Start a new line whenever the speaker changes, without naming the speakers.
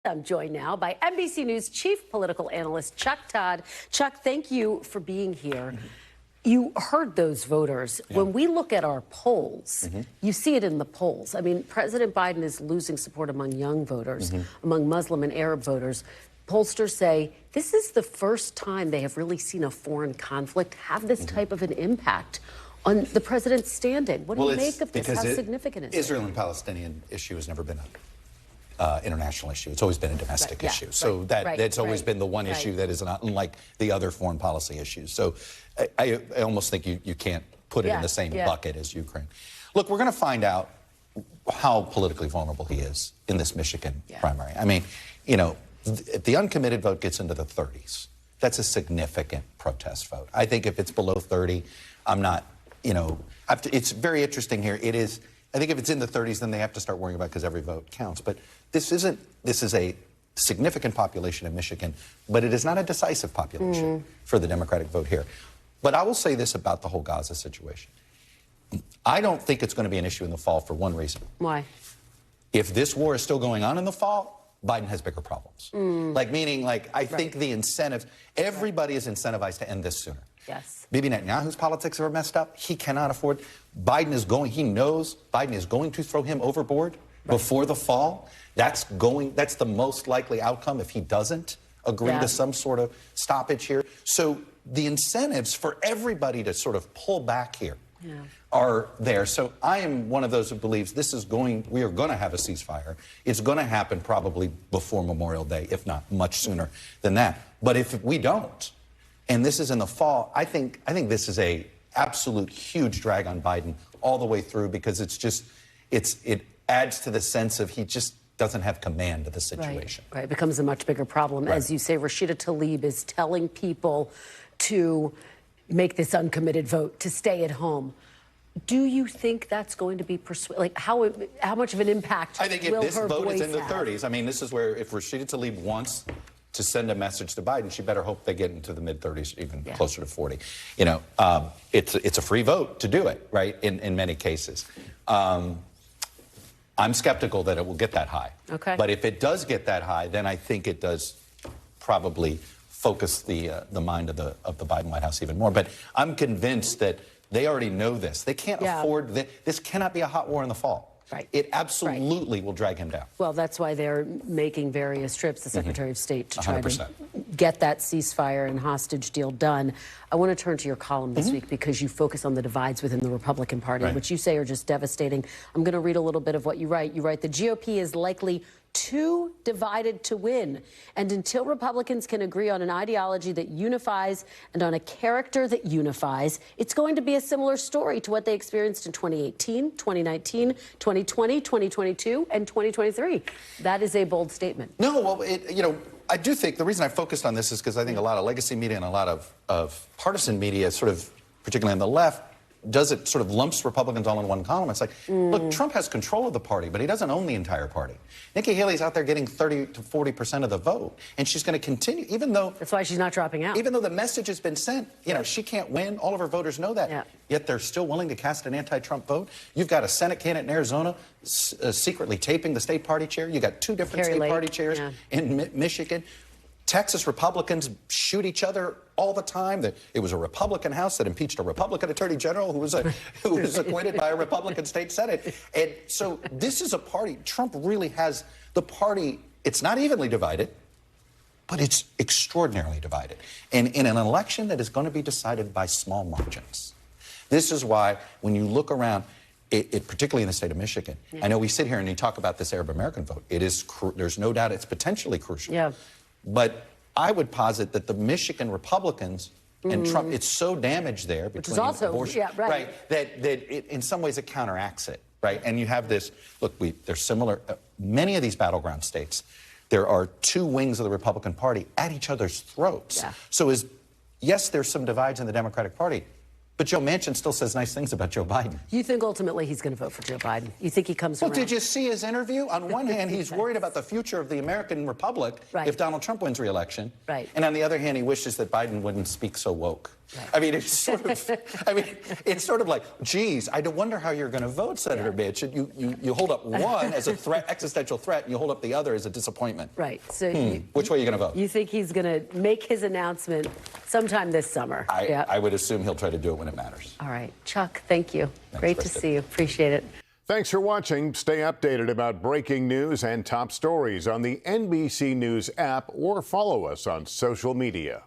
I'm joined now by NBC News chief political analyst Chuck Todd. Chuck, thank you for being here. You heard those voters. Yeah. When we look at our polls, you see it in the polls. I mean, President Biden is losing support among young voters, among Muslim and Arab voters. Pollsters say this is the first time they have really seen a foreign conflict have this type of an impact on the president's standing. What do you make of this? How significant is it?
Israel and Palestinian issue has never been an international issue. It's always been a domestic issue. So that's always been the one issue that is not unlike the other foreign policy issues. So I almost think you can't put it in the same bucket as Ukraine. Look, we're going to find out how politically vulnerable he is in this Michigan primary. I mean, you know, if the uncommitted vote gets into the 30s, that's a significant protest vote. I think if it's below 30, I'm not, you know, it's very interesting here. It is. I think if it's in the 30s, then they have to start worrying about it because every vote counts. But this is a significant population in Michigan, but it is not a decisive population for the Democratic vote here. But I will say this about the whole Gaza situation. I don't think it's going to be an issue in the fall for one reason.
Why?
If this war is still going on in the fall, Biden has bigger problems. I think the incentives, everybody is incentivized to end this sooner.
Yes.
Bibi Netanyahu's politics are messed up. He cannot afford. He knows Biden is going to throw him overboard before the fall. That's the most likely outcome if he doesn't agree to some sort of stoppage here. So the incentives for everybody to sort of pull back here are there. So I am one of those who believes we are going to have a ceasefire. It's going to happen probably before Memorial Day, if not much sooner than that. But if we don't, and this is in the fall, I think this is a absolute huge drag on Biden all the way through because it adds to the sense of he just doesn't have command of the situation.
Right. It becomes a much bigger problem. As you say, Rashida Tlaib is telling people to make this uncommitted vote, to stay at home. Do you think that's going to be like how much of an impact?
I think if this vote is in the 30s, I mean, this is where if Rashida Tlaib wants to send a message to Biden, she better hope they get into the mid-30s, even closer to 40. You know, it's a free vote to do it, right, in many cases. I'm skeptical that it will get that high. Okay. But if it does get that high, then I think it does probably focus the mind of the Biden White House even more. But I'm convinced that they already know this. They can't afford this. Cannot be a hot war in the fall. Right. It absolutely will drag him down.
Well, that's why they're making various trips, the Secretary of State, to try to get that ceasefire and hostage deal done. I want to turn to your column this week because you focus on the divides within the Republican Party, which you say are just devastating. I'm going to read a little bit of what you write. You write, the GOP is likely too divided to win. And until Republicans can agree on an ideology that unifies and on a character that unifies, it's going to be a similar story to what they experienced in 2018, 2019, 2020, 2022, and 2023. That is a bold statement.
No, well, you know, I do think the reason I focused on this is because I think a lot of legacy media and a lot of partisan media, sort of, particularly on the left, does it sort of lumps Republicans all in one column. It's like, look, Trump has control of the party, but he doesn't own the entire party. Nikki Haley's out there getting 30 to 40% of the vote, and she's going to continue, even though...
That's why she's not dropping out.
Even though the message has been sent, you know, she can't win. All of her voters know that. Yet they're still willing to cast an anti-Trump vote. You've got a Senate candidate in Arizona secretly taping the state party chair. You've got two different state party chairs in Michigan. Texas Republicans shoot each other all the time. It was a Republican House that impeached a Republican Attorney General who was acquitted by a Republican state Senate. And so this is a party. Trump really has the party. It's not evenly divided, but it's extraordinarily divided. And in an election that is going to be decided by small margins. This is why when you look around, particularly in the state of Michigan, I know we sit here and you talk about this Arab American vote. There's no doubt it's potentially crucial. Yeah. But I would posit that the Michigan Republicans and Trump, it's so damaged there between abortion, that it, in some ways it counteracts it, right? And you have this, look, they're similar. Many of these battleground states, there are two wings of the Republican Party at each other's throats. So yes, there's some divides in the Democratic Party, but Joe Manchin still says nice things about Joe Biden.
You think ultimately he's going to vote for Joe Biden? You think he comes around?
Well, did you see his interview? On one hand, he's worried about the future of the American Republic if Donald Trump wins re-election. And on the other hand, he wishes that Biden wouldn't speak so woke.
Right.
I mean, it's sort of like, geez, I wonder how you're going to vote, Senator Mitch. And you hold up one as a threat, existential threat, and you hold up the other as a disappointment.
Right. So
which way are you going to vote?
You think he's going to make his announcement sometime this summer?
I would assume he'll try to do it when it matters.
All right. Chuck, thank you.
Thanks,
Great
Kristen.
to see you. Appreciate it.
Thanks for watching. Stay updated about breaking news and top stories on the NBC News app or follow us on social media.